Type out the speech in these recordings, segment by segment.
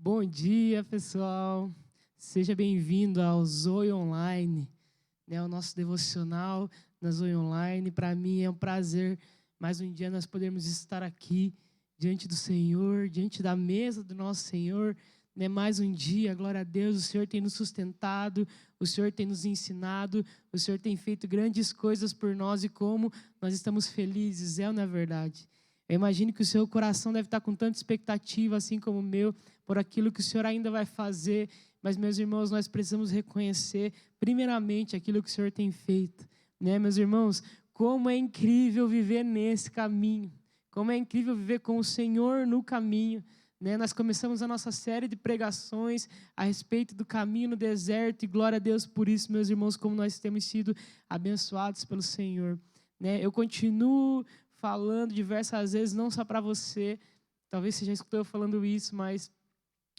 Bom dia, pessoal. Seja bem-vindo ao Zoe Online, o nosso devocional na Zoe Online. Para mim é um prazer, mais um dia, nós podermos estar aqui diante do Senhor, diante da mesa do nosso Senhor. Mais um dia, glória a Deus, o Senhor tem nos sustentado, o Senhor tem nos ensinado, o Senhor tem feito grandes coisas por nós e como nós estamos felizes, não é verdade? Eu imagino que o seu coração deve estar com tanta expectativa, assim como o meu, por aquilo que o Senhor ainda vai fazer. Mas, meus irmãos, nós precisamos reconhecer, primeiramente, aquilo que o Senhor tem feito. Meus irmãos, como é incrível viver nesse caminho. Como é incrível viver com o Senhor no caminho. Nós começamos a nossa série de pregações a respeito do caminho no deserto. E glória a Deus por isso, meus irmãos, como nós temos sido abençoados pelo Senhor. Eu continuo falando diversas vezes, não só para você, talvez você já escutou eu falando isso, mas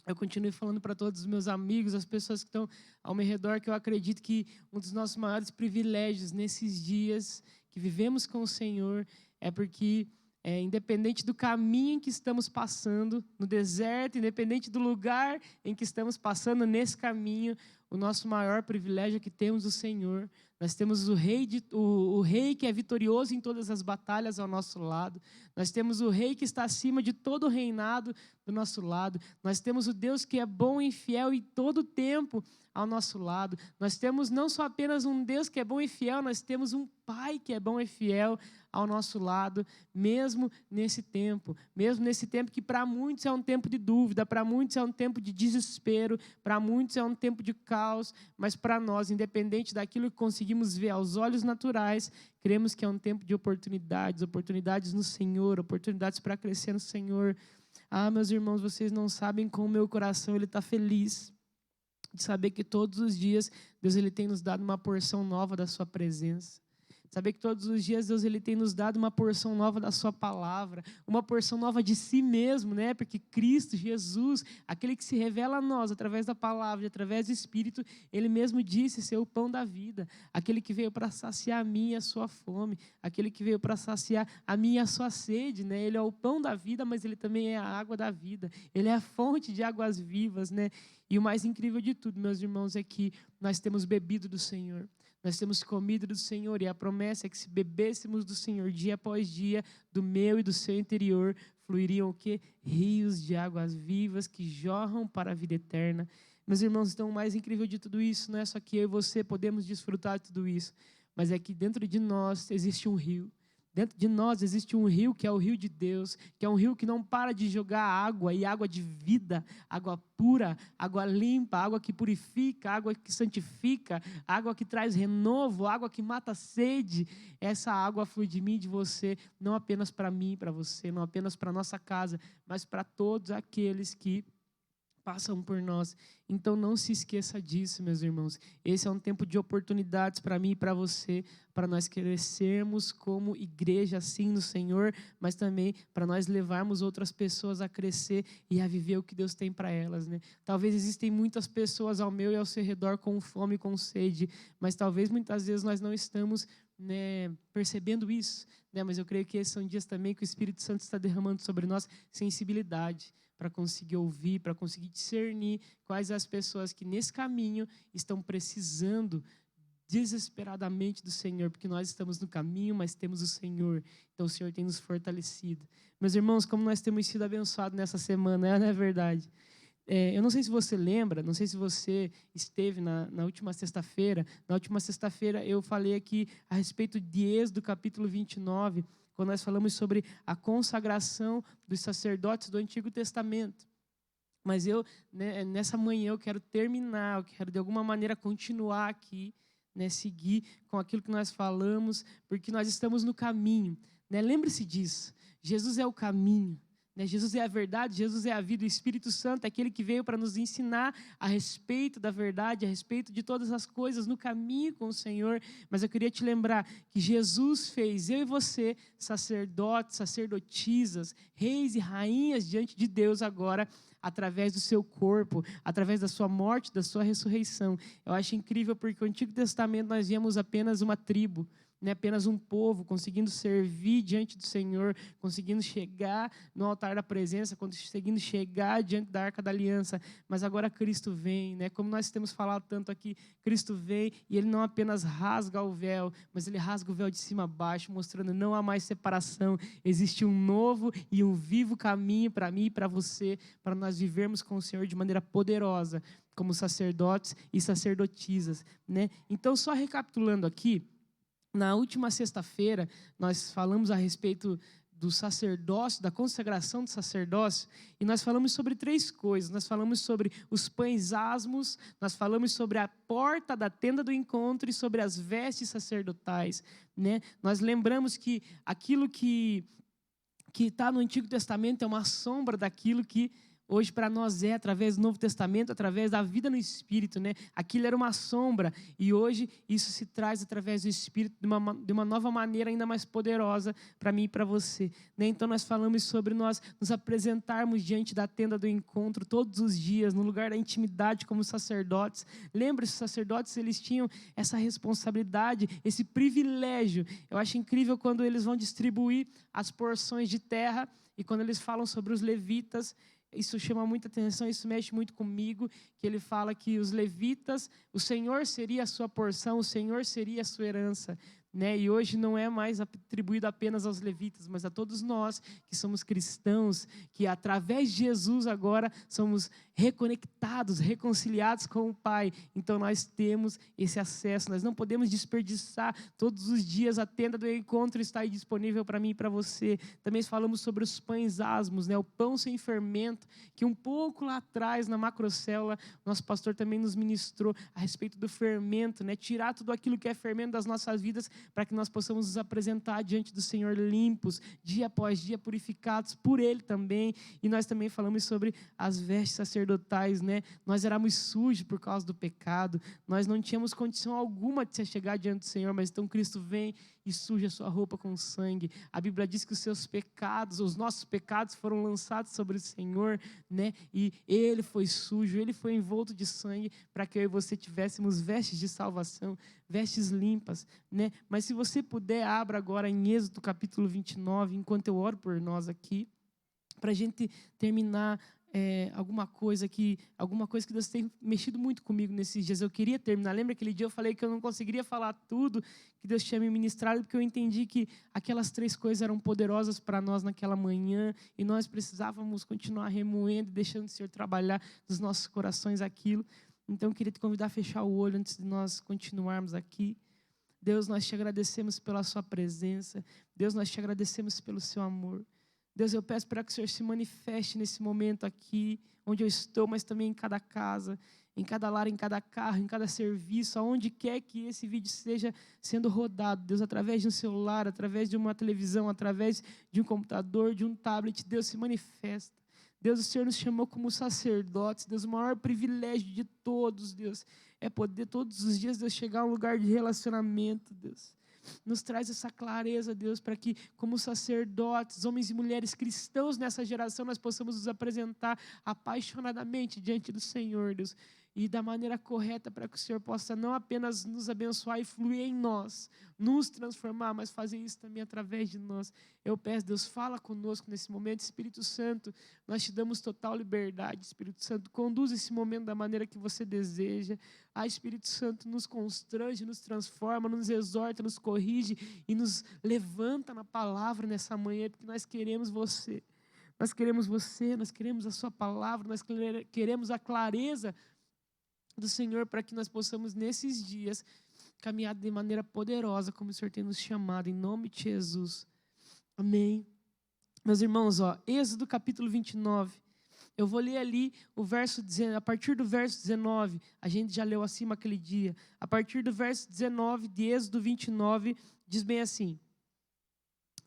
eu continuo falando para todos os meus amigos, as pessoas que estão ao meu redor, que eu acredito que um dos nossos maiores privilégios nesses dias que vivemos com o Senhor é porque, independente do caminho em que estamos passando, no deserto, independente do lugar em que estamos passando nesse caminho, o nosso maior privilégio é que temos o Senhor. Nós temos o rei que é vitorioso em todas as batalhas ao nosso lado. Nós temos o rei que está acima de todo o reinado do nosso lado. Nós temos o Deus que é bom e fiel em todo o tempo ao nosso lado. Nós temos não só apenas um Deus que é bom e fiel, nós temos um Pai que é bom e fiel ao nosso lado, mesmo nesse tempo que para muitos é um tempo de dúvida, para muitos é um tempo de desespero, para muitos é um tempo de caos, mas para nós, independente daquilo que conseguimos ver aos olhos naturais, cremos que é um tempo de oportunidades no Senhor, oportunidades para crescer no Senhor. Meus irmãos, vocês não sabem como meu coração está feliz de saber que todos os dias Deus ele tem nos dado uma porção nova da sua presença. Saber que todos os dias Deus ele tem nos dado uma porção nova da sua palavra, uma porção nova de si mesmo, Porque Cristo, Jesus, aquele que se revela a nós através da palavra, através do Espírito, ele mesmo disse ser o pão da vida, aquele que veio para saciar a minha e a sua fome, aquele que veio para saciar a minha e a sua sede, Ele é o pão da vida, mas ele também é a água da vida, ele é a fonte de águas vivas, E o mais incrível de tudo, meus irmãos, é que nós temos bebido do Senhor. Nós temos comido do Senhor e a promessa é que se bebêssemos do Senhor dia após dia, do meu e do seu interior, fluiriam o quê? Rios de águas vivas que jorram para a vida eterna. Meus irmãos, então o mais incrível de tudo isso não é só que eu e você podemos desfrutar de tudo isso, mas é que dentro de nós existe um rio. Dentro de nós existe um rio que é o rio de Deus, que é um rio que não para de jogar água, e água de vida, água pura, água limpa, água que purifica, água que santifica, água que traz renovo, água que mata a sede. Essa água flui de mim e de você, não apenas para mim e para você, não apenas para a nossa casa, mas para todos aqueles que passam por nós. Então não se esqueça disso, meus irmãos. Esse é um tempo de oportunidades para mim e para você, para nós crescermos como igreja assim no Senhor, mas também para nós levarmos outras pessoas a crescer e a viver o que Deus tem para elas, Talvez existem muitas pessoas ao meu e ao seu redor com fome, com sede, mas talvez muitas vezes nós não estamos percebendo isso, mas eu creio que esses são dias também que o Espírito Santo está derramando sobre nós sensibilidade, para conseguir ouvir, para conseguir discernir quais as pessoas que nesse caminho estão precisando desesperadamente do Senhor, porque nós estamos no caminho, mas temos o Senhor, então o Senhor tem nos fortalecido. Meus irmãos, como nós temos sido abençoados nessa semana, não é verdade? Eu não sei se você lembra, não sei se você esteve na última sexta-feira. Na última sexta-feira eu falei aqui a respeito de Êxodo capítulo 29, quando nós falamos sobre a consagração dos sacerdotes do Antigo Testamento. Mas nessa manhã eu quero terminar, eu quero de alguma maneira continuar aqui, seguir com aquilo que nós falamos, porque nós estamos no caminho. Lembre-se disso, Jesus é o caminho. Jesus é a verdade, Jesus é a vida, o Espírito Santo é aquele que veio para nos ensinar a respeito da verdade, a respeito de todas as coisas no caminho com o Senhor. Mas eu queria te lembrar que Jesus fez eu e você, sacerdotes, sacerdotisas, reis e rainhas diante de Deus agora, através do seu corpo, através da sua morte, da sua ressurreição. Eu acho incrível porque no Antigo Testamento nós víamos apenas uma tribo, não é apenas um povo conseguindo servir diante do Senhor, conseguindo chegar no altar da presença, conseguindo chegar diante da Arca da Aliança, mas agora Cristo vem, né? Como nós temos falado tanto aqui, Cristo vem e Ele não apenas rasga o véu, mas Ele rasga o véu de cima a baixo, mostrando que não há mais separação, existe um novo e um vivo caminho para mim e para você, para nós vivermos com o Senhor de maneira poderosa, como sacerdotes e sacerdotisas, né? Então, só recapitulando aqui, na última sexta-feira, nós falamos a respeito do sacerdócio, da consagração do sacerdócio, e nós falamos sobre 3 coisas. Nós falamos sobre os pães asmos, nós falamos sobre a porta da tenda do encontro e sobre as vestes sacerdotais, né? Nós lembramos que aquilo que está no Antigo Testamento é uma sombra daquilo que hoje para nós é, através do Novo Testamento, através da vida no Espírito, né? Aquilo era uma sombra e hoje isso se traz através do Espírito de uma nova maneira ainda mais poderosa para mim e para você, né? Então nós falamos sobre nós nos apresentarmos diante da tenda do encontro todos os dias, no lugar da intimidade como sacerdotes. Lembra, os sacerdotes, eles tinham essa responsabilidade, esse privilégio. Eu acho incrível quando eles vão distribuir as porções de terra e quando eles falam sobre os levitas. Isso chama muita atenção, isso mexe muito comigo, que ele fala que os levitas, o Senhor seria a sua porção, o Senhor seria a sua herança, né? E hoje não é mais atribuído apenas aos levitas, mas a todos nós que somos cristãos, que através de Jesus agora somos reconectados, reconciliados com o Pai. Então nós temos esse acesso, nós não podemos desperdiçar. Todos os dias a tenda do encontro está aí disponível para mim e para você. Também falamos sobre os pães asmos, né? O pão sem fermento, que um pouco lá atrás na macrocélula, nosso pastor também nos ministrou a respeito do fermento, né? Tirar tudo aquilo que é fermento das nossas vidas para que nós possamos nos apresentar diante do Senhor limpos, dia após dia, purificados por Ele também. E nós também falamos sobre as vestes sacerdotais, né? Nós éramos sujos por causa do pecado, nós não tínhamos condição alguma de se chegar diante do Senhor, mas então Cristo vem e suja a sua roupa com sangue. A Bíblia diz que os seus pecados, os nossos pecados foram lançados sobre o Senhor, né? E Ele foi sujo, Ele foi envolto de sangue para que eu e você tivéssemos vestes de salvação, vestes limpas, né? Mas se você puder, abra agora em Êxodo capítulo 29, enquanto eu oro por nós aqui, para a gente terminar alguma coisa que Deus tem mexido muito comigo nesses dias. Eu queria terminar. Lembra aquele dia eu falei que eu não conseguiria falar tudo que Deus tinha me ministrado, porque eu entendi que aquelas 3 coisas eram poderosas para nós naquela manhã e nós precisávamos continuar remoendo e deixando o Senhor trabalhar nos nossos corações aquilo. Então eu queria te convidar a fechar o olho antes de nós continuarmos aqui. Deus, nós te agradecemos pela sua presença. Deus, nós te agradecemos pelo seu amor. Deus, eu peço para que o Senhor se manifeste nesse momento aqui, onde eu estou, mas também em cada casa, em cada lar, em cada carro, em cada serviço, aonde quer que esse vídeo esteja sendo rodado. Deus, através de um celular, através de uma televisão, através de um computador, de um tablet, Deus se manifesta. Deus, o Senhor nos chamou como sacerdotes. Deus, o maior privilégio de todos, Deus, é poder todos os dias, Deus, chegar a um lugar de relacionamento, Deus. Nos traz essa clareza, Deus, para que, como sacerdotes, homens e mulheres cristãos nessa geração, nós possamos nos apresentar apaixonadamente diante do Senhor, Deus, e da maneira correta para que o Senhor possa não apenas nos abençoar e fluir em nós, nos transformar, mas fazer isso também através de nós. Eu peço, Deus, fala conosco nesse momento. Espírito Santo, nós te damos total liberdade. Espírito Santo, conduz esse momento da maneira que você deseja. Espírito Santo, nos constrange, nos transforma, nos exorta, nos corrige e nos levanta na palavra nessa manhã, porque nós queremos você. Nós queremos você, nós queremos a sua palavra, nós queremos a clareza do Senhor para que nós possamos, nesses dias, caminhar de maneira poderosa, como o Senhor tem nos chamado, em nome de Jesus. Amém. Meus irmãos, Êxodo capítulo 29. Eu vou ler ali a partir do verso 19. A gente já leu acima aquele dia. A partir do verso 19 de Êxodo 29, diz bem assim: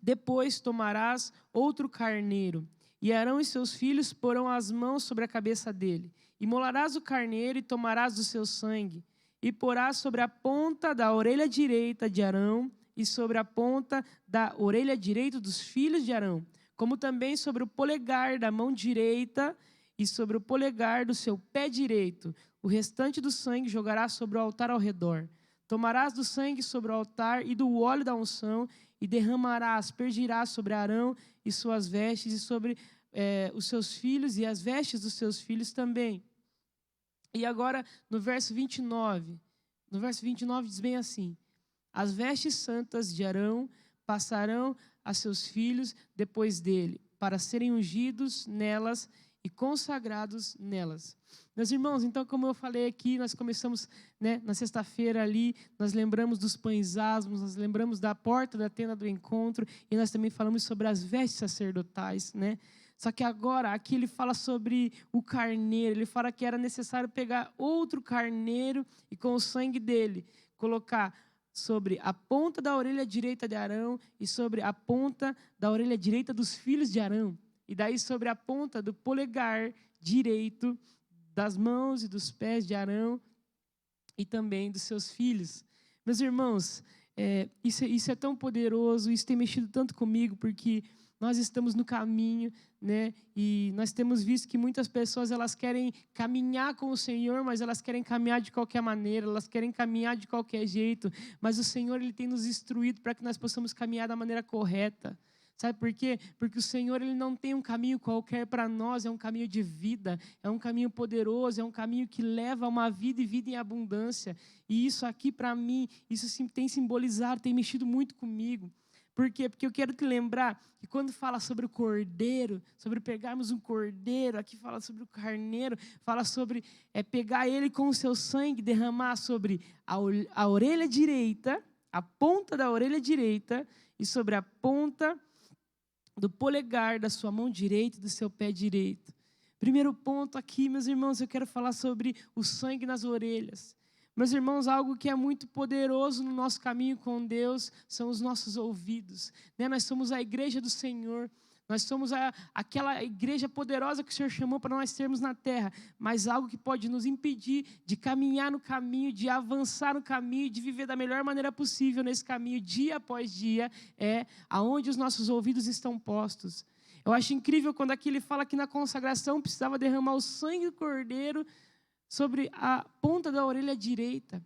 Depois tomarás outro carneiro, e Arão e seus filhos porão as mãos sobre a cabeça dele. Imolarás o carneiro e tomarás do seu sangue, e porás sobre a ponta da orelha direita de Arão e sobre a ponta da orelha direita dos filhos de Arão, como também sobre o polegar da mão direita e sobre o polegar do seu pé direito. O restante do sangue jogará sobre o altar ao redor. Tomarás do sangue sobre o altar e do óleo da unção, e derramarás, aspergirás sobre Arão e suas vestes, e sobre os seus filhos, e as vestes dos seus filhos também. E agora, no verso 29 diz bem assim: as vestes santas de Arão passarão a seus filhos depois dele, para serem ungidos nelas e consagrados nelas. Meus irmãos, então, como eu falei aqui, nós começamos, na sexta-feira ali, nós lembramos dos pães asmos, nós lembramos da porta da tenda do encontro, e nós também falamos sobre as vestes sacerdotais, Só que agora, aqui ele fala sobre o carneiro, ele fala que era necessário pegar outro carneiro e com o sangue dele, colocar sobre a ponta da orelha direita de Arão e sobre a ponta da orelha direita dos filhos de Arão. E daí sobre a ponta do polegar direito das mãos e dos pés de Arão e também dos seus filhos. Meus irmãos, isso é tão poderoso, isso tem mexido tanto comigo, porque nós estamos no caminho, e nós temos visto que muitas pessoas elas querem caminhar com o Senhor, mas elas querem caminhar de qualquer maneira, elas querem caminhar de qualquer jeito, mas o Senhor ele tem nos instruído para que nós possamos caminhar da maneira correta. Sabe por quê? Porque o Senhor ele não tem um caminho qualquer para nós, é um caminho de vida, é um caminho poderoso, é um caminho que leva a uma vida e vida em abundância. E isso aqui para mim, isso tem simbolizado, tem mexido muito comigo. Por quê? Porque eu quero te lembrar que quando fala sobre o cordeiro, sobre pegarmos um cordeiro, aqui fala sobre o carneiro, fala sobre pegar ele com o seu sangue, derramar sobre a orelha direita, a ponta da orelha direita e sobre a ponta do polegar da sua mão direita e do seu pé direito. Primeiro ponto aqui, meus irmãos, eu quero falar sobre o sangue nas orelhas. Meus irmãos, algo que é muito poderoso no nosso caminho com Deus são os nossos ouvidos. Nós somos a igreja do Senhor. Nós somos aquela igreja poderosa que o Senhor chamou para nós sermos na terra. Mas algo que pode nos impedir de caminhar no caminho, de avançar no caminho, de viver da melhor maneira possível nesse caminho, dia após dia, é aonde os nossos ouvidos estão postos. Eu acho incrível quando aqui ele fala que na consagração precisava derramar o sangue do cordeiro sobre a ponta da orelha direita.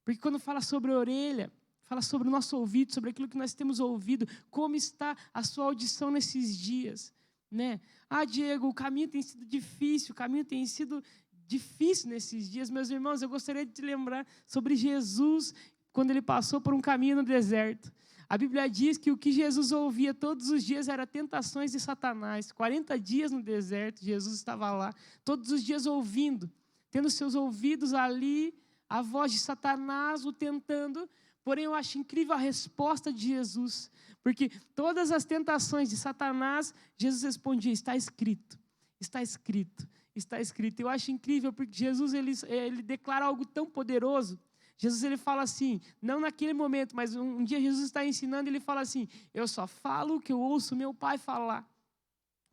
Porque quando fala sobre a orelha, fala sobre o nosso ouvido, sobre aquilo que nós temos ouvido, como está a sua audição nesses dias. Ah, Diego, o caminho tem sido difícil, nesses dias. Meus irmãos, eu gostaria de te lembrar sobre Jesus, quando ele passou por um caminho no deserto. A Bíblia diz que o que Jesus ouvia todos os dias era tentações de Satanás. 40 dias no deserto, Jesus estava lá, todos os dias ouvindo, tendo seus ouvidos ali, a voz de Satanás o tentando. Porém, eu acho incrível a resposta de Jesus, porque todas as tentações de Satanás, Jesus respondia: está escrito, está escrito, está escrito. Eu acho incrível porque Jesus ele declara algo tão poderoso. Jesus ele fala assim, não naquele momento, mas um dia Jesus está ensinando, ele fala assim: eu só falo o que eu ouço meu Pai falar.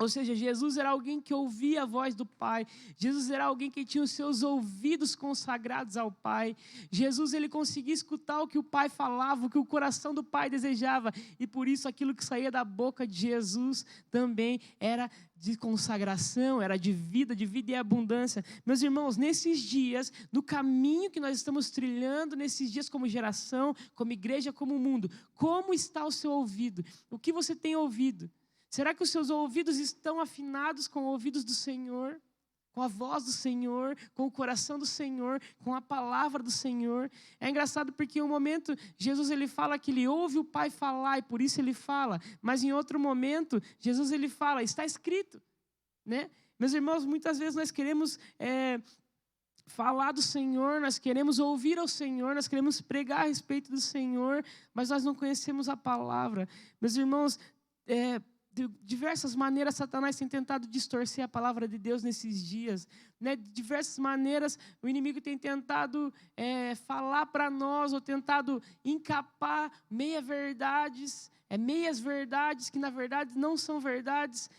Ou seja, Jesus era alguém que ouvia a voz do Pai. Jesus era alguém que tinha os seus ouvidos consagrados ao Pai. Jesus ele conseguia escutar o que o Pai falava, o que o coração do Pai desejava. E por isso aquilo que saía da boca de Jesus também era de consagração, era de vida e abundância. Meus irmãos, nesses dias, no caminho que nós estamos trilhando, nesses dias como geração, como igreja, como mundo, como está o seu ouvido? O que você tem ouvido? Será que os seus ouvidos estão afinados com os ouvidos do Senhor? Com a voz do Senhor, com o coração do Senhor, com a palavra do Senhor? É engraçado porque em um momento, Jesus ele fala que ele ouve o Pai falar e por isso ele fala. Mas em outro momento, Jesus ele fala, está escrito. Meus irmãos, muitas vezes nós queremos falar do Senhor, nós queremos ouvir ao Senhor, nós queremos pregar a respeito do Senhor, mas nós não conhecemos a palavra. Meus irmãos, de diversas maneiras, Satanás tem tentado distorcer a palavra de Deus nesses dias. De diversas maneiras, o inimigo tem tentado falar para nós, ou tentado encapar meias-verdades que, na verdade, não são verdades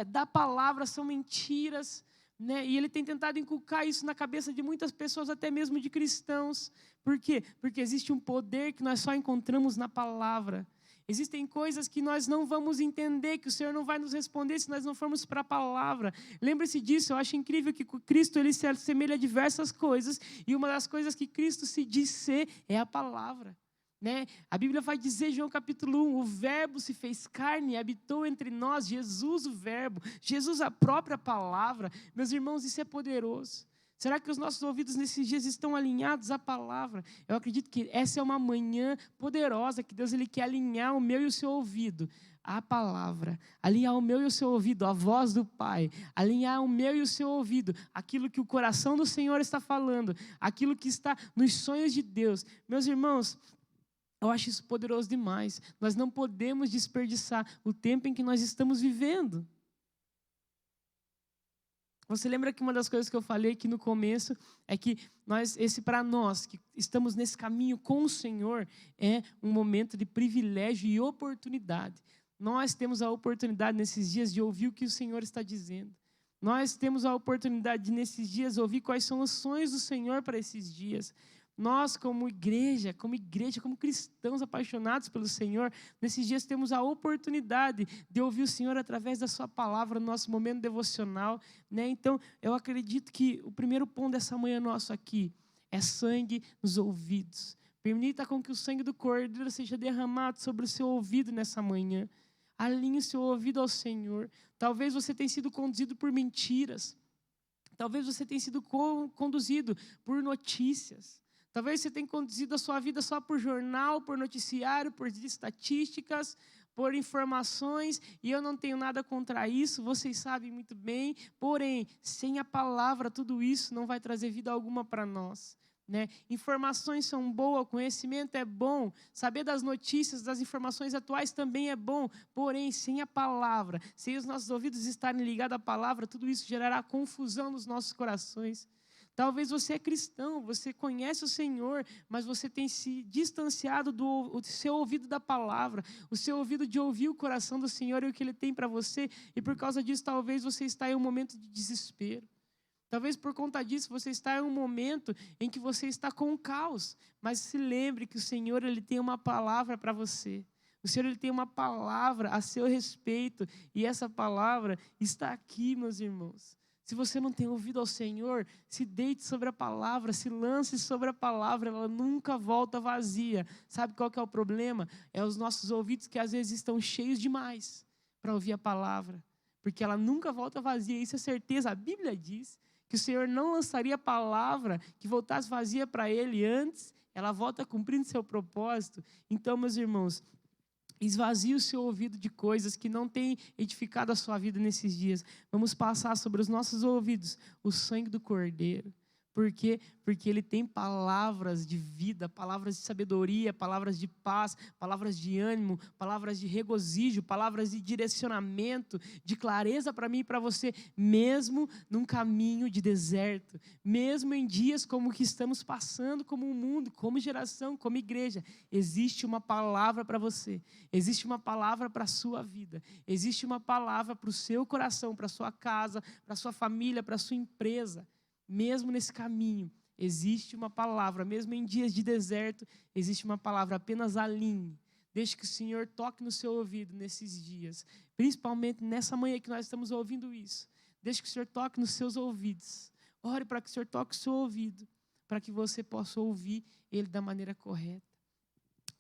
da palavra, são mentiras. E ele tem tentado inculcar isso na cabeça de muitas pessoas, até mesmo de cristãos. Por quê? Porque existe um poder que nós só encontramos na palavra. Existem coisas que nós não vamos entender, que o Senhor não vai nos responder se nós não formos para a palavra. Lembre-se disso, eu acho incrível que Cristo ele se assemelha a diversas coisas, e uma das coisas que Cristo se diz ser é a palavra. Né? A Bíblia vai dizer, João capítulo 1, o verbo se fez carne e habitou entre nós, Jesus o verbo, Jesus a própria palavra. Meus irmãos, isso é poderoso. Será que os nossos ouvidos nesses dias estão alinhados à palavra? Eu acredito que essa é uma manhã poderosa, que Deus ele quer alinhar o meu e o seu ouvido à palavra, alinhar o meu e o seu ouvido à voz do Pai, alinhar o meu e o seu ouvido aquilo que o coração do Senhor está falando, aquilo que está nos sonhos de Deus. Meus irmãos, eu acho isso poderoso demais. Nós não podemos desperdiçar o tempo em que nós estamos vivendo. Você lembra que uma das coisas que eu falei aqui no começo é que para nós que estamos nesse caminho com o Senhor, é um momento de privilégio e oportunidade. Nós temos a oportunidade nesses dias de ouvir o que o Senhor está dizendo. Nós temos a oportunidade de nesses dias ouvir quais são os sonhos do Senhor para esses dias. Nós, como igreja, como cristãos apaixonados pelo Senhor, nesses dias temos a oportunidade de ouvir o Senhor através da sua palavra, no nosso momento devocional. Né? Então, eu acredito que o primeiro ponto dessa manhã nosso aqui é sangue nos ouvidos. Permita com que o sangue do Cordeiro seja derramado sobre o seu ouvido nessa manhã. Alinhe o seu ouvido ao Senhor. Talvez você tenha sido conduzido por mentiras. Talvez você tenha sido conduzido por notícias. Talvez você tenha conduzido a sua vida só por jornal, por noticiário, por estatísticas, por informações, e eu não tenho nada contra isso, vocês sabem muito bem. Porém, sem a palavra, tudo isso não vai trazer vida alguma para nós. Né? Informações são boas, conhecimento é bom, saber das notícias, das informações atuais também é bom, porém, sem a palavra, sem os nossos ouvidos estarem ligados à palavra, tudo isso gerará confusão nos nossos corações. Talvez você é cristão, você conhece o Senhor, mas você tem se distanciado do seu ouvido da palavra, o seu ouvido de ouvir o coração do Senhor e o que Ele tem para você, e por causa disso talvez você está em um momento de desespero. Talvez por conta disso você está em um momento em que você está com o caos, mas se lembre que o Senhor ele tem uma palavra para você. O Senhor ele tem uma palavra a seu respeito, e essa palavra está aqui, meus irmãos. Se você não tem ouvido ao Senhor, se deite sobre a palavra, se lance sobre a palavra, ela nunca volta vazia. Sabe qual que é o problema? É os nossos ouvidos que às vezes estão cheios demais para ouvir a palavra, porque ela nunca volta vazia, isso é certeza. A Bíblia diz que o Senhor não lançaria a palavra que voltasse vazia para Ele antes, ela volta cumprindo seu propósito. Então, meus irmãos, esvazie o seu ouvido de coisas que não têm edificado a sua vida nesses dias. Vamos passar sobre os nossos ouvidos o sangue do Cordeiro. Por quê? Porque ele tem palavras de vida, palavras de sabedoria, palavras de paz, palavras de ânimo, palavras de regozijo, palavras de direcionamento, de clareza para mim e para você, mesmo num caminho de deserto, mesmo em dias como o que estamos passando como um mundo, como geração, como igreja. Existe uma palavra para você, existe uma palavra para a sua vida, existe uma palavra para o seu coração, para a sua casa, para a sua família, para a sua empresa. Mesmo nesse caminho, existe uma palavra. Mesmo em dias de deserto, existe uma palavra. Apenas alinhe. Deixe que o Senhor toque no seu ouvido nesses dias. Principalmente nessa manhã que nós estamos ouvindo isso. Deixe que o Senhor toque nos seus ouvidos. Ore para que o Senhor toque o seu ouvido, para que você possa ouvir Ele da maneira correta.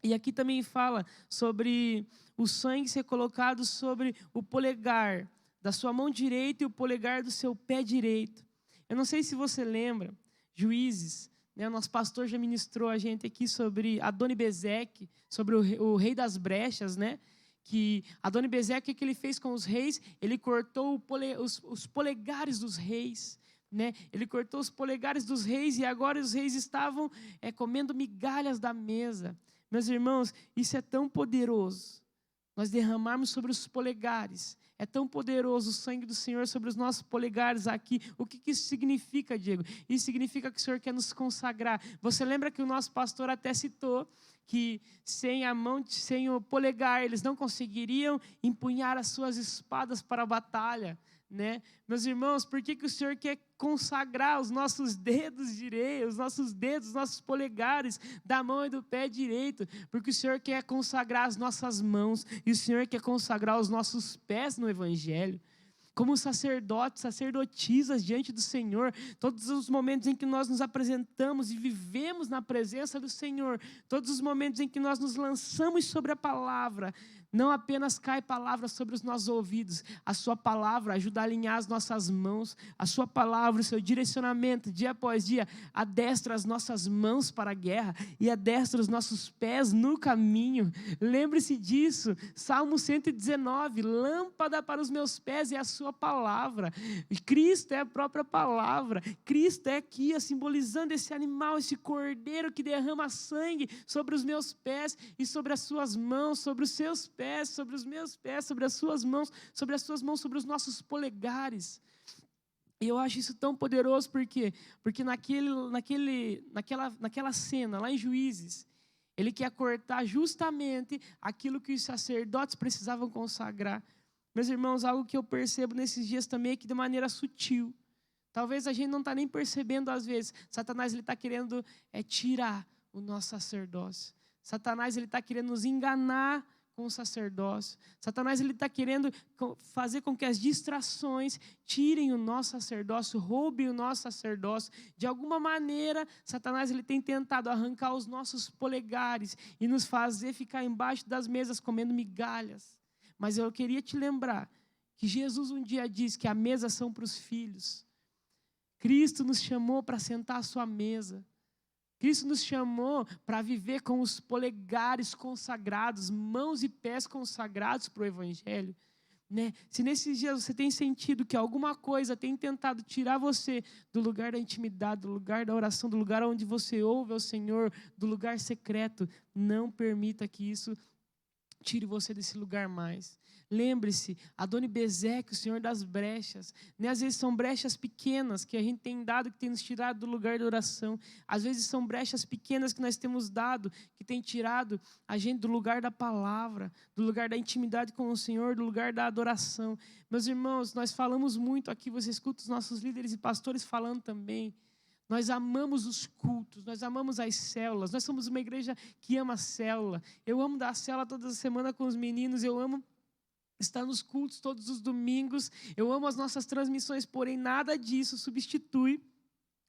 E aqui também fala sobre o sangue ser colocado sobre o polegar da sua mão direita e o polegar do seu pé direito. Eu não sei se você lembra, Juízes, né, o nosso pastor já ministrou a gente aqui sobre Adoni-Bezeque, sobre o rei das brechas, né? Que Adoni-Bezeque, o que ele fez com os reis? Ele cortou os polegares dos reis, né? Ele cortou os polegares dos reis e agora os reis estavam comendo migalhas da mesa. Meus irmãos, isso é tão poderoso. Nós derramarmos sobre os polegares. É tão poderoso o sangue do Senhor sobre os nossos polegares aqui. O que isso significa, Diego? Isso significa que o Senhor quer nos consagrar. Você lembra que o nosso pastor até citou que sem a mão, sem o polegar, eles não conseguiriam empunhar as suas espadas para a batalha. né? Meus irmãos, por que o Senhor quer consagrar os nossos dedos direitos, os nossos polegares da mão e do pé direito? Porque o Senhor quer consagrar as nossas mãos e o Senhor quer consagrar os nossos pés no Evangelho. Como sacerdotes, sacerdotisas diante do Senhor, todos os momentos em que nós nos apresentamos e vivemos na presença do Senhor, todos os momentos em que nós nos lançamos sobre a palavra, não apenas cai palavra sobre os nossos ouvidos, a sua palavra ajuda a alinhar as nossas mãos, a sua palavra, o seu direcionamento, dia após dia, adestra as nossas mãos para a guerra e adestra os nossos pés no caminho. Lembre-se disso, Salmo 119, lâmpada para os meus pés é a sua palavra. Cristo é a própria palavra, Cristo é aqui, simbolizando esse animal, esse cordeiro que derrama sangue sobre os meus pés e sobre as suas mãos, sobre os seus pés, sobre os meus pés, sobre as suas mãos, sobre sobre os nossos polegares. E eu acho isso tão poderoso, porque naquela cena, lá em Juízes, ele quer cortar justamente aquilo que os sacerdotes precisavam consagrar. Meus irmãos, algo que eu percebo nesses dias também é que de maneira sutil, talvez a gente não está nem percebendo às vezes, Satanás está querendo tirar o nosso sacerdócio. Satanás está querendo nos enganar com o sacerdócio. Satanás está querendo fazer com que as distrações tirem o nosso sacerdócio, roubem o nosso sacerdócio. De alguma maneira, Satanás tem tentado arrancar os nossos polegares e nos fazer ficar embaixo das mesas comendo migalhas. Mas eu queria te lembrar que Jesus um dia disse que a mesa são para os filhos. Cristo nos chamou para sentar à sua mesa. Cristo nos chamou para viver com os polegares consagrados, mãos e pés consagrados para o Evangelho. Né? Se nesses dias você tem sentido que alguma coisa tem tentado tirar você do lugar da intimidade, do lugar da oração, do lugar onde você ouve ao Senhor, do lugar secreto, não permita que isso tire você desse lugar mais. Lembre-se, Adoni-Bezeque, o Senhor das brechas. Né? Às vezes são brechas pequenas que a gente tem dado, que tem nos tirado do lugar da oração. Às vezes são brechas pequenas que nós temos dado, que tem tirado a gente do lugar da palavra, do lugar da intimidade com o Senhor, do lugar da adoração. Meus irmãos, nós falamos muito aqui, você escuta os nossos líderes e pastores falando também. Nós amamos os cultos, nós amamos as células, nós somos uma igreja que ama a célula. Eu amo dar a célula toda semana com os meninos, eu amo estar nos cultos todos os domingos, eu amo as nossas transmissões, porém nada disso substitui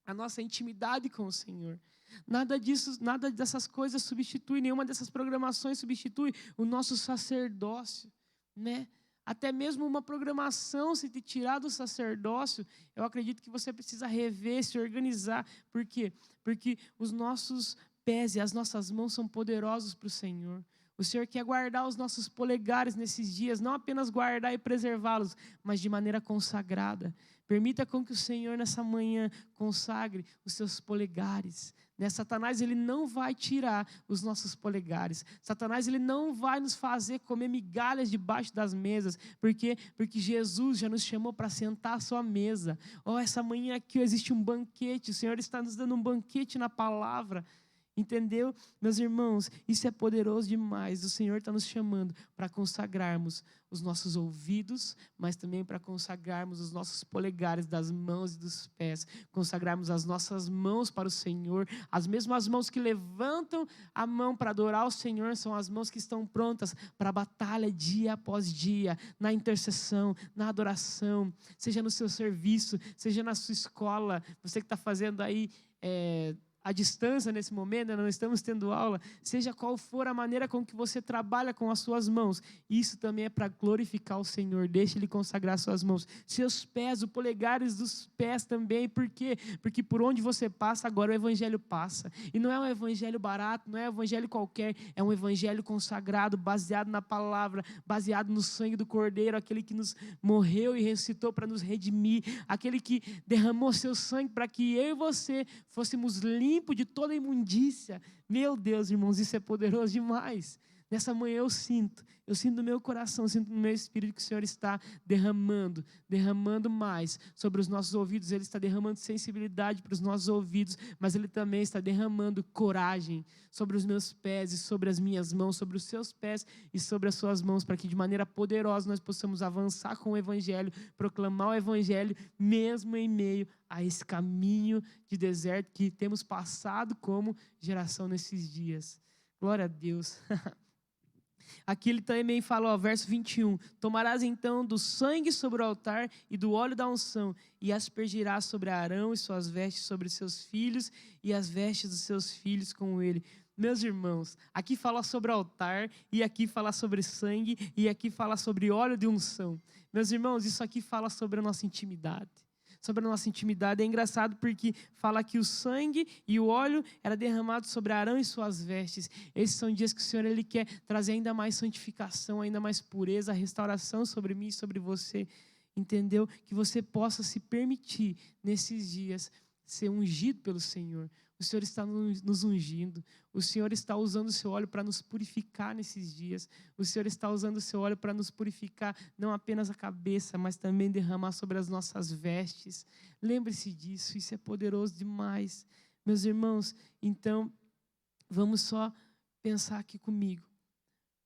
a nossa intimidade com o Senhor. Nada disso, nada dessas coisas substitui, nenhuma dessas programações substitui o nosso sacerdócio, né? Até mesmo uma programação, se te tirar do sacerdócio, eu acredito que você precisa rever, se organizar. Por quê? Porque os nossos pés e as nossas mãos são poderosos para o Senhor. O Senhor quer guardar os nossos polegares nesses dias, não apenas guardar e preservá-los, mas de maneira consagrada. Permita com que o Senhor nessa manhã consagre os seus polegares. Satanás ele não vai tirar os nossos polegares. Satanás ele não vai nos fazer comer migalhas debaixo das mesas. Por quê? Porque Jesus já nos chamou para sentar à sua mesa. Essa manhã aqui existe um banquete. O Senhor está nos dando um banquete na palavra. Entendeu? Meus irmãos, isso é poderoso demais. O Senhor está nos chamando para consagrarmos os nossos ouvidos, mas também para consagrarmos os nossos polegares das mãos e dos pés. Consagrarmos as nossas mãos para o Senhor. As mesmas mãos que levantam a mão para adorar o Senhor são as mãos que estão prontas para a batalha dia após dia, na intercessão, na adoração, seja no seu serviço, seja na sua escola. Você que está fazendo aí à distância nesse momento, não estamos tendo aula, seja qual for a maneira com que você trabalha com as suas mãos, isso também é para glorificar o Senhor. Deixe Ele consagrar suas mãos, seus pés, os polegares dos pés também. Por quê? Porque por onde você passa, agora o Evangelho passa, e não é um Evangelho barato, não é um Evangelho qualquer, é um Evangelho consagrado, baseado na palavra, baseado no sangue do Cordeiro, aquele que nos morreu e ressuscitou para nos redimir, aquele que derramou seu sangue para que eu e você fôssemos limpo de toda imundícia. Meu Deus, irmãos, isso é poderoso demais. Nessa manhã eu sinto no meu coração, sinto no meu espírito que o Senhor está derramando mais sobre os nossos ouvidos. Ele está derramando sensibilidade para os nossos ouvidos, mas Ele também está derramando coragem sobre os meus pés e sobre as minhas mãos, sobre os seus pés e sobre as suas mãos, para que de maneira poderosa nós possamos avançar com o Evangelho, proclamar o Evangelho, mesmo em meio a esse caminho de deserto que temos passado como geração nesses dias. Glória a Deus. Aqui ele também fala, verso 21, tomarás então do sangue sobre o altar e do óleo da unção, e aspergirás sobre Arão e suas vestes sobre seus filhos, e as vestes dos seus filhos com ele. Meus irmãos, aqui fala sobre altar, e aqui fala sobre sangue, e aqui fala sobre óleo de unção. Meus irmãos, isso aqui fala sobre a nossa intimidade. Sobre a nossa intimidade. É engraçado porque fala que o sangue e o óleo era derramado sobre Arão e suas vestes. Esses são dias que o Senhor ele quer trazer ainda mais santificação, ainda mais pureza, restauração sobre mim e sobre você. Entendeu? Que você possa se permitir nesses dias ser ungido pelo Senhor. O Senhor está nos ungindo. O Senhor está usando o seu óleo para nos purificar nesses dias. O Senhor está usando o seu óleo para nos purificar, não apenas a cabeça, mas também derramar sobre as nossas vestes. Lembre-se disso, isso é poderoso demais. Meus irmãos, então, vamos só pensar aqui comigo.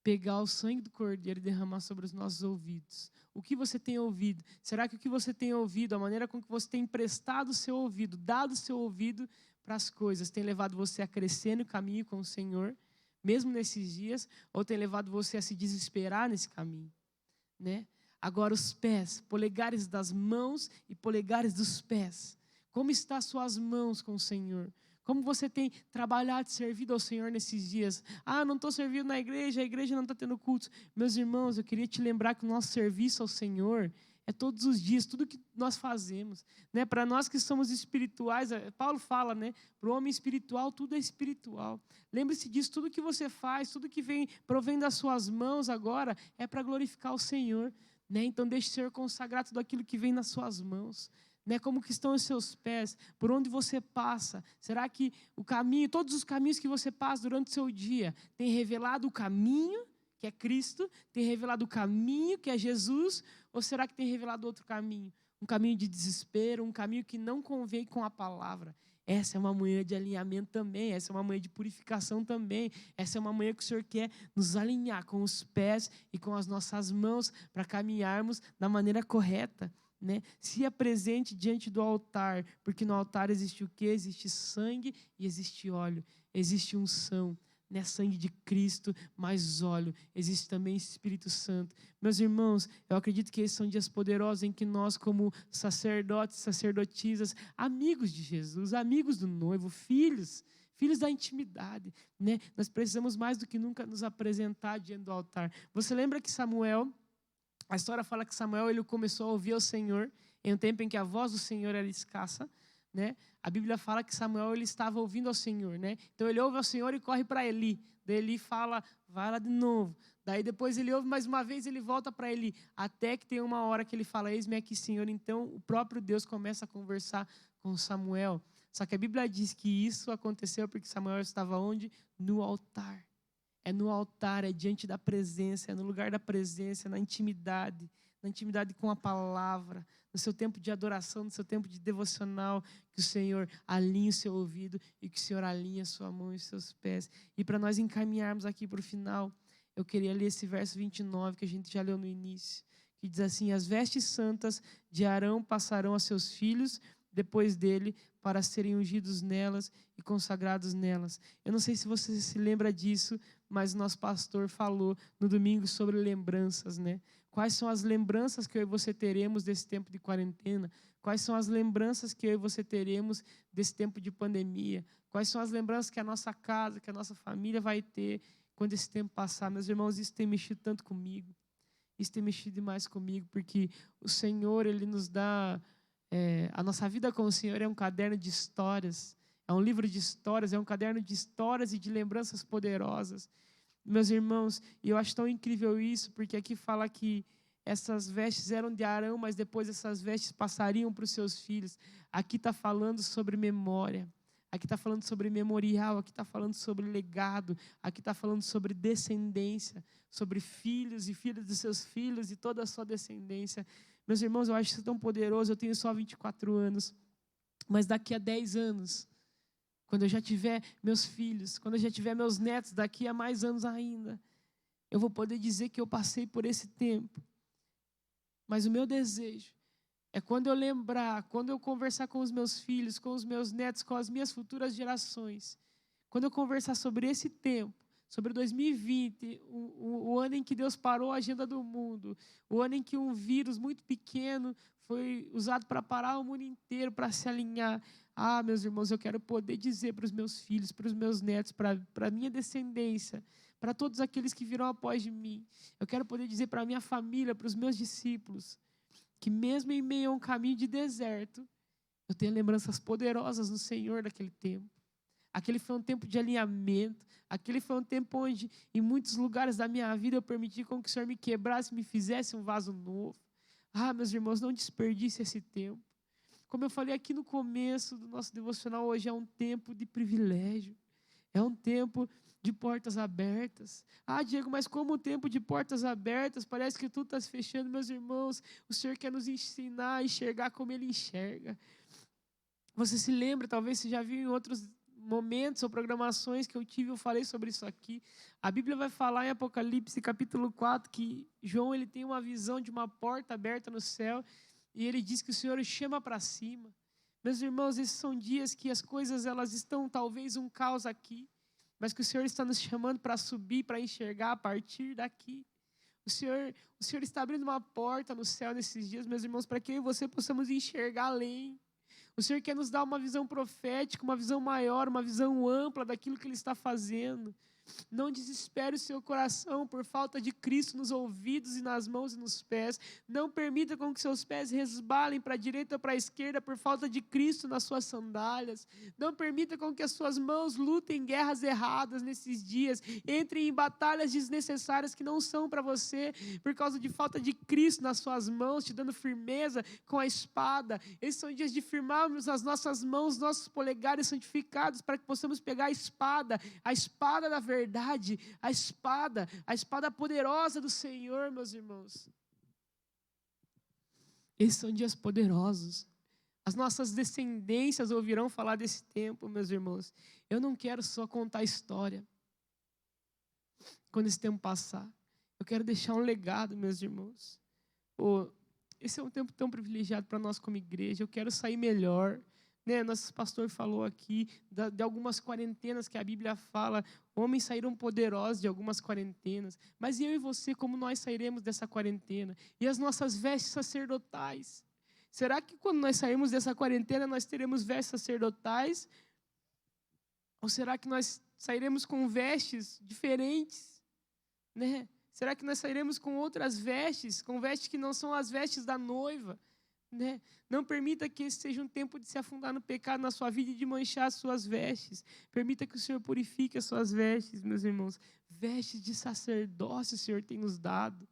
Pegar o sangue do Cordeiro e derramar sobre os nossos ouvidos. O que você tem ouvido? Será que o que você tem ouvido, a maneira com que você tem emprestado o seu ouvido, dado o seu ouvido para as coisas, tem levado você a crescer no caminho com o Senhor, mesmo nesses dias, ou tem levado você a se desesperar nesse caminho, né? Agora os pés, polegares das mãos e polegares dos pés. Como estão as suas mãos com o Senhor? Como você tem trabalhado e servido ao Senhor nesses dias? Não estou servindo na igreja, a igreja não está tendo cultos. Meus irmãos, eu queria te lembrar que o nosso serviço ao Senhor é todos os dias, tudo que nós fazemos. Né? Para nós que somos espirituais, Paulo fala, né? Para o homem espiritual, tudo é espiritual. Lembre-se disso, tudo que você faz, tudo que provém das suas mãos agora, é para glorificar o Senhor. Né? Então deixe o Senhor consagrar tudo aquilo que vem nas suas mãos. Né, como que estão os seus pés, por onde você passa? Será que o caminho, todos os caminhos que você passa durante o seu dia, tem revelado o caminho, que é Cristo? Tem revelado o caminho, que é Jesus? Ou será que tem revelado outro caminho? Um caminho de desespero, um caminho que não convém com a palavra. Essa é uma manhã de alinhamento também, essa é uma manhã de purificação também. Essa é uma manhã que o Senhor quer nos alinhar com os pés e com as nossas mãos para caminharmos da maneira correta. Né? Se apresente diante do altar, porque no altar existe o quê? Existe sangue e existe óleo, existe unção, né? Sangue de Cristo mais óleo, existe também Espírito Santo. Meus irmãos, eu acredito que esses são dias poderosos em que nós, como sacerdotes, sacerdotisas, amigos de Jesus, amigos do noivo, filhos da intimidade, né? Nós precisamos mais do que nunca nos apresentar diante do altar. Você lembra que Samuel, a história fala que Samuel ele começou a ouvir o Senhor em um tempo em que a voz do Senhor era escassa, né? A Bíblia fala que Samuel ele estava ouvindo ao Senhor, né? Então ele ouve ao Senhor e corre para Eli. Daí Eli fala, vai lá de novo. Daí depois ele ouve mais uma vez, ele volta para Eli. Até que tem uma hora que ele fala, eis-me aqui, Senhor. Então o próprio Deus começa a conversar com Samuel. Só que a Bíblia diz que isso aconteceu porque Samuel estava onde? No altar. É no altar, é diante da presença, é no lugar da presença, na intimidade com a palavra, no seu tempo de adoração, no seu tempo de devocional, que o Senhor alinhe o seu ouvido e que o Senhor alinhe a sua mão e os seus pés. E para nós encaminharmos aqui para o final, eu queria ler esse verso 29 que a gente já leu no início, que diz assim, as vestes santas de Arão passarão a seus filhos depois dele, para serem ungidos nelas e consagrados nelas. Eu não sei se você se lembra disso, mas o nosso pastor falou no domingo sobre lembranças, né? Quais são as lembranças que eu e você teremos desse tempo de quarentena? Quais são as lembranças que eu e você teremos desse tempo de pandemia? Quais são as lembranças que a nossa casa, que a nossa família vai ter quando esse tempo passar? Meus irmãos, isso tem mexido tanto comigo. Isso tem mexido demais comigo, porque o Senhor, Ele nos dá... a nossa vida com o Senhor é um caderno de histórias, é um livro de histórias, é um caderno de histórias e de lembranças poderosas. Meus irmãos, e eu acho tão incrível isso, porque aqui fala que essas vestes eram de Arão, mas depois essas vestes passariam para os seus filhos. Aqui está falando sobre memória. aqui está falando sobre memorial, aqui está falando sobre legado, aqui está falando sobre descendência, sobre filhos e filhos de seus filhos e toda a sua descendência. Meus irmãos, eu acho isso tão poderoso. Eu tenho só 24 anos, mas daqui a 10 anos, quando eu já tiver meus filhos, quando eu já tiver meus netos, daqui a mais anos ainda, eu vou poder dizer que eu passei por esse tempo. Mas o meu desejo é quando eu lembrar, quando eu conversar com os meus filhos, com os meus netos, com as minhas futuras gerações, quando eu conversar sobre esse tempo, sobre 2020, o ano em que Deus parou a agenda do mundo, o ano em que um vírus muito pequeno foi usado para parar o mundo inteiro, para se alinhar. Ah, meus irmãos, eu quero poder dizer para os meus filhos, para os meus netos, para a minha descendência, para todos aqueles que virão após de mim. Eu quero poder dizer para a minha família, para os meus discípulos, que mesmo em meio a um caminho de deserto, eu tenho lembranças poderosas no Senhor daquele tempo. Aquele foi um tempo de alinhamento. Aquele foi um tempo onde, em muitos lugares da minha vida, eu permiti com que o Senhor me quebrasse, me fizesse um vaso novo. Ah, meus irmãos, não desperdice esse tempo. Como eu falei aqui no começo do nosso devocional, hoje é um tempo de privilégio. É um tempo de portas abertas. Ah, Diego, mas como um tempo de portas abertas? Parece que tudo está se fechando. Meus irmãos, o Senhor quer nos ensinar a enxergar como Ele enxerga. Você se lembra, talvez você já viu em outros momentos ou programações que eu tive, eu falei sobre isso aqui. A Bíblia vai falar em Apocalipse capítulo 4 que João ele tem uma visão de uma porta aberta no céu e ele diz que o Senhor o chama para cima. Meus irmãos, esses são dias que as coisas elas estão talvez um caos aqui, mas que o Senhor está nos chamando para subir, para enxergar a partir daqui. O Senhor está abrindo uma porta no céu nesses dias, meus irmãos, para que eu e você possamos enxergar além. O Senhor quer nos dar uma visão profética, uma visão maior, uma visão ampla daquilo que Ele está fazendo. Não desespere o seu coração por falta de Cristo nos ouvidos e nas mãos e nos pés. Não permita com que seus pés resbalem para a direita ou para a esquerda por falta de Cristo nas suas sandálias. Não permita com que as suas mãos lutem guerras erradas nesses dias. Entrem em batalhas desnecessárias que não são para você por causa de falta de Cristo nas suas mãos, te dando firmeza com a espada. Esses são dias de firmarmos as nossas mãos, nossos polegares santificados para que possamos pegar a espada da verdade, a espada poderosa do Senhor, meus irmãos. Esses são dias poderosos. As nossas descendências ouvirão falar desse tempo, meus irmãos. Eu não quero só contar a história quando esse tempo passar. Eu quero deixar um legado, meus irmãos. Esse é um tempo tão privilegiado para nós como igreja. Eu quero sair melhor. Nosso pastor falou aqui de algumas quarentenas que a Bíblia fala. Homens saíram poderosos de algumas quarentenas. Mas eu e você, como nós sairemos dessa quarentena? E as nossas vestes sacerdotais? Será que quando nós sairmos dessa quarentena, nós teremos vestes sacerdotais? Ou será que nós sairemos com vestes diferentes? Será que nós sairemos com outras vestes? Com vestes que não são as vestes da noiva? Não permita que esse seja um tempo de se afundar no pecado na sua vida e de manchar as suas vestes. Permita que o Senhor purifique as suas vestes, meus irmãos. Vestes de sacerdócio o Senhor tem nos dado.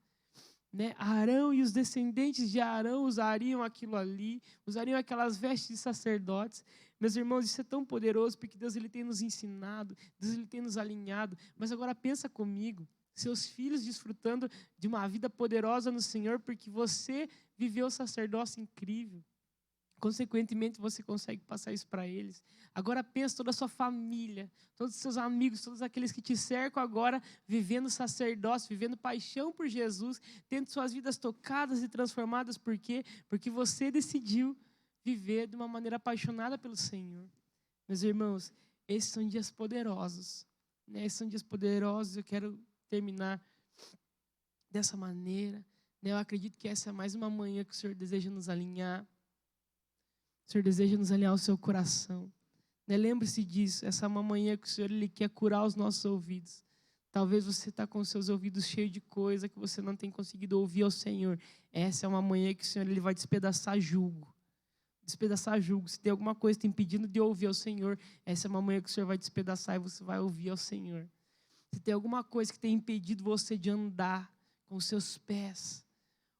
Arão e os descendentes de Arão usariam aquilo ali, usariam aquelas vestes de sacerdotes. Meus irmãos, isso é tão poderoso porque Deus ele tem nos ensinado, Deus ele tem nos alinhado. Mas agora pensa comigo, seus filhos desfrutando de uma vida poderosa no Senhor porque você viveu o sacerdócio incrível. Consequentemente, você consegue passar isso para eles. Agora pensa toda a sua família, todos os seus amigos, todos aqueles que te cercam agora, vivendo sacerdócio, vivendo paixão por Jesus, tendo suas vidas tocadas e transformadas. Por quê? Porque você decidiu viver de uma maneira apaixonada pelo Senhor. Meus irmãos, esses são dias poderosos. Esses são dias poderosos. Eu quero terminar dessa maneira. Eu acredito que essa é mais uma manhã que o Senhor deseja nos alinhar. O Senhor deseja nos alinhar ao seu coração. Lembre-se disso. Essa é uma manhã que o Senhor ele quer curar os nossos ouvidos. Talvez você está com os seus ouvidos cheios de coisa que você não tem conseguido ouvir ao Senhor. Essa é uma manhã que o Senhor ele vai despedaçar jugo. Despedaçar jugo. Se tem alguma coisa te impedindo de ouvir ao Senhor, essa é uma manhã que o Senhor vai despedaçar e você vai ouvir ao Senhor. Se tem alguma coisa que tem impedido você de andar com os seus pés,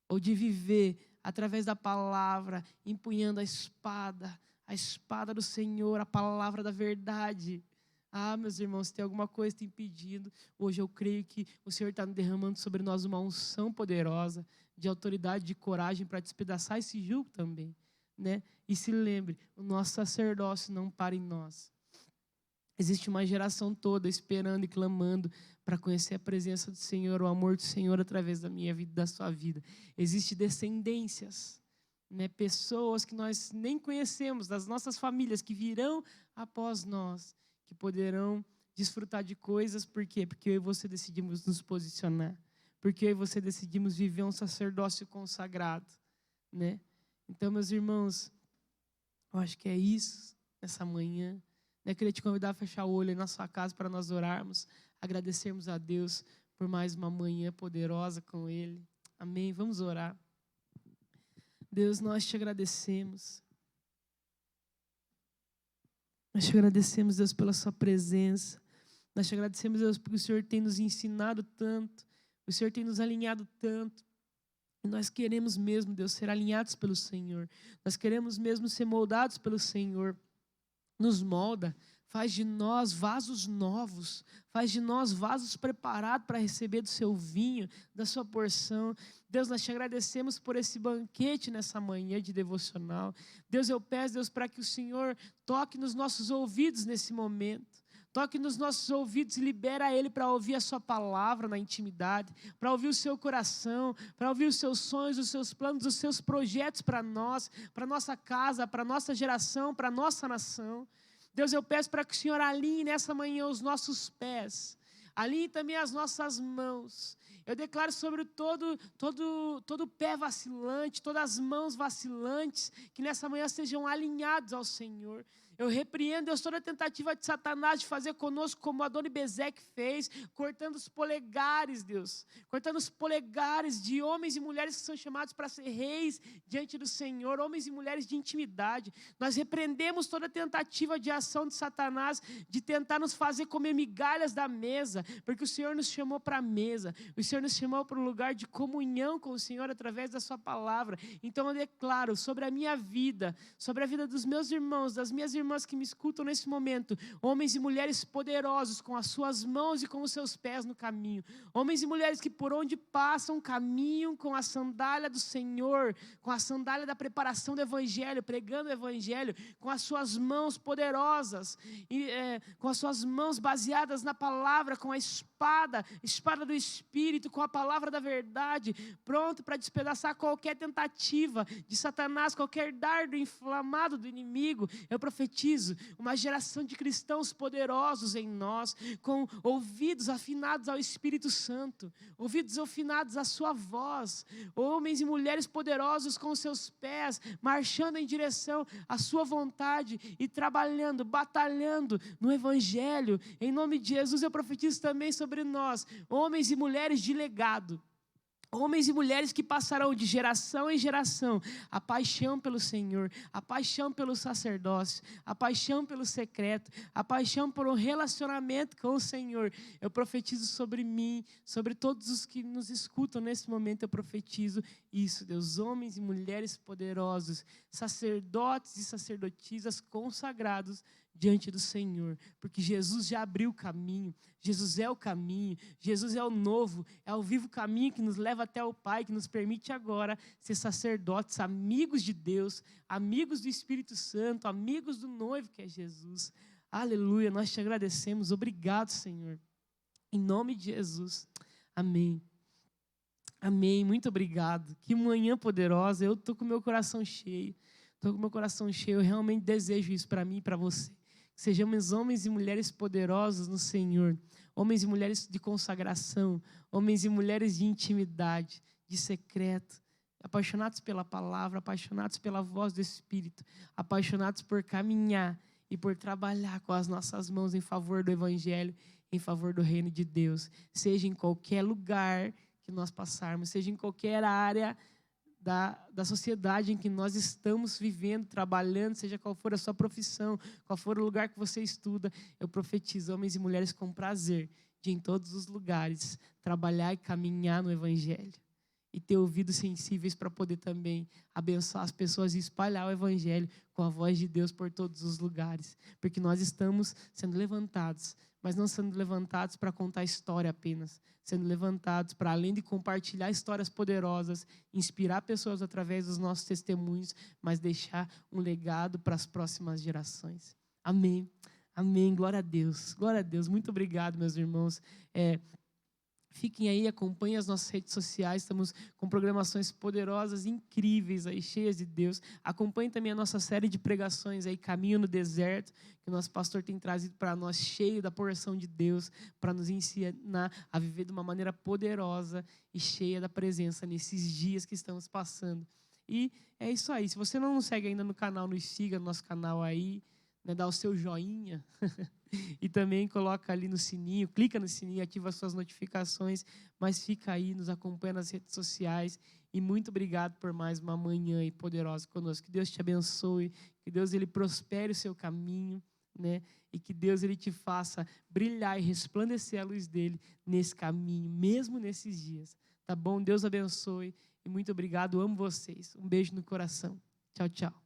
ou de viver através da palavra, empunhando a espada a espada do Senhor, a palavra da verdade. Ah, meus irmãos, se tem alguma coisa te impedindo, hoje eu creio que o Senhor está derramando sobre nós uma unção poderosa, de autoridade, de coragem para despedaçar esse jugo também, né? E se lembre, o nosso sacerdócio não para em nós. Existe uma geração toda esperando e clamando para conhecer a presença do Senhor, o amor do Senhor através da minha vida e da sua vida. Existem descendências, né? Pessoas que nós nem conhecemos, das nossas famílias, que virão após nós, que poderão desfrutar de coisas. Por quê? Porque eu e você decidimos nos posicionar. Porque eu e você decidimos viver um sacerdócio consagrado, né? Então, meus irmãos, eu acho que é isso nessa manhã. Eu queria te convidar a fechar o olho aí na sua casa para nós orarmos, agradecermos a Deus por mais uma manhã poderosa com Ele. Amém? Vamos orar. Deus, nós te agradecemos. Nós te agradecemos, Deus, pela sua presença. Nós te agradecemos, Deus, porque o Senhor tem nos ensinado tanto. O Senhor tem nos alinhado tanto. E nós queremos mesmo, Deus, ser alinhados pelo Senhor. Nós queremos mesmo ser moldados pelo Senhor. Nos molda, faz de nós vasos novos, faz de nós vasos preparados para receber do seu vinho, da sua porção. Deus, nós te agradecemos por esse banquete nessa manhã de devocional. Deus, eu peço, Deus, para que o Senhor toque nos nossos ouvidos nesse momento. Toque nos nossos ouvidos e libera Ele para ouvir a sua palavra na intimidade, para ouvir o seu coração, para ouvir os seus sonhos, os seus planos, os seus projetos para nós, para nossa casa, para nossa geração, para nossa nação. Deus, eu peço para que o Senhor alinhe nessa manhã os nossos pés, alinhe também as nossas mãos. Eu declaro sobre todo pé vacilante, todas as mãos vacilantes, que nessa manhã sejam alinhados ao Senhor. Eu repreendo, Deus, toda tentativa de Satanás de fazer conosco como Adoni-Bezeque fez, cortando os polegares, Deus. Cortando os polegares de homens e mulheres que são chamados para ser reis diante do Senhor, homens e mulheres de intimidade. Nós repreendemos toda tentativa de ação de Satanás de tentar nos fazer comer migalhas da mesa, porque o Senhor nos chamou para a mesa. O Senhor nos chamou para um lugar de comunhão com o Senhor através da sua palavra. Então eu declaro sobre a minha vida, sobre a vida dos meus irmãos, das minhas irmãs que me escutam nesse momento, homens e mulheres poderosos com as suas mãos e com os seus pés no caminho, homens e mulheres que por onde passam caminham com a sandália do Senhor, com a sandália da preparação do Evangelho, pregando o Evangelho, com as suas mãos poderosas, com as suas mãos baseadas na palavra, com a espada do Espírito, com a palavra da verdade, pronto para despedaçar qualquer tentativa de Satanás, qualquer dardo inflamado do inimigo. Eu profetizo uma geração de cristãos poderosos em nós, com ouvidos afinados ao Espírito Santo, ouvidos afinados à sua voz, homens e mulheres poderosos com seus pés, marchando em direção à sua vontade e trabalhando, batalhando no Evangelho. Em nome de Jesus eu profetizo também sobre nós, homens e mulheres de legado. Homens e mulheres que passarão de geração em geração a paixão pelo Senhor, a paixão pelo sacerdócio, a paixão pelo secreto, a paixão por um relacionamento com o Senhor. Eu profetizo sobre mim, sobre todos os que nos escutam nesse momento, eu profetizo isso, Deus. Homens e mulheres poderosos, sacerdotes e sacerdotisas consagrados diante do Senhor, porque Jesus já abriu o caminho, Jesus é o caminho, Jesus é o novo, é o vivo caminho que nos leva até o Pai, que nos permite agora ser sacerdotes, amigos de Deus, amigos do Espírito Santo, amigos do noivo que é Jesus. Aleluia, nós te agradecemos, obrigado, Senhor, em nome de Jesus, amém. Amém, muito obrigado, que manhã poderosa, eu estou com o meu coração cheio, eu realmente desejo isso para mim e para você. Que sejamos homens e mulheres poderosos no Senhor, homens e mulheres de consagração, homens e mulheres de intimidade, de secreto, apaixonados pela palavra, apaixonados pela voz do Espírito, apaixonados por caminhar e por trabalhar com as nossas mãos em favor do Evangelho, em favor do reino de Deus, seja em qualquer lugar que nós passarmos, seja em qualquer área da sociedade em que nós estamos vivendo, trabalhando, seja qual for a sua profissão, qual for o lugar que você estuda, eu profetizo homens e mulheres com prazer de em todos os lugares trabalhar e caminhar no Evangelho. e ter ouvidos sensíveis para poder também abençoar as pessoas e espalhar o evangelho com a voz de Deus por todos os lugares. Porque nós estamos sendo levantados, mas não sendo levantados para contar história apenas, sendo levantados para, além de compartilhar histórias poderosas, inspirar pessoas através dos nossos testemunhos, mas deixar um legado para as próximas gerações. Amém. Amém. Glória a Deus. Glória a Deus. Muito obrigado, meus irmãos. Fiquem aí, acompanhem as nossas redes sociais, estamos com programações poderosas, incríveis, aí, cheias de Deus. Acompanhem também a nossa série de pregações, aí, Caminho no Deserto, que o nosso pastor tem trazido para nós, cheio da porção de Deus, para nos ensinar a viver de uma maneira poderosa e cheia da presença nesses dias que estamos passando. E é isso aí, se você não nos segue ainda no canal, nos siga no nosso canal aí, né, dá o seu joinha e também coloca ali no sininho, clica no sininho, ativa as suas notificações, mas fica aí, nos acompanha nas redes sociais e muito obrigado por mais uma manhã aí poderosa conosco. Que Deus te abençoe, que Deus ele prospere o seu caminho, né, e que Deus ele te faça brilhar e resplandecer a luz dele nesse caminho, mesmo nesses dias, tá bom? Deus abençoe e muito obrigado, amo vocês. Um beijo no coração. Tchau, tchau.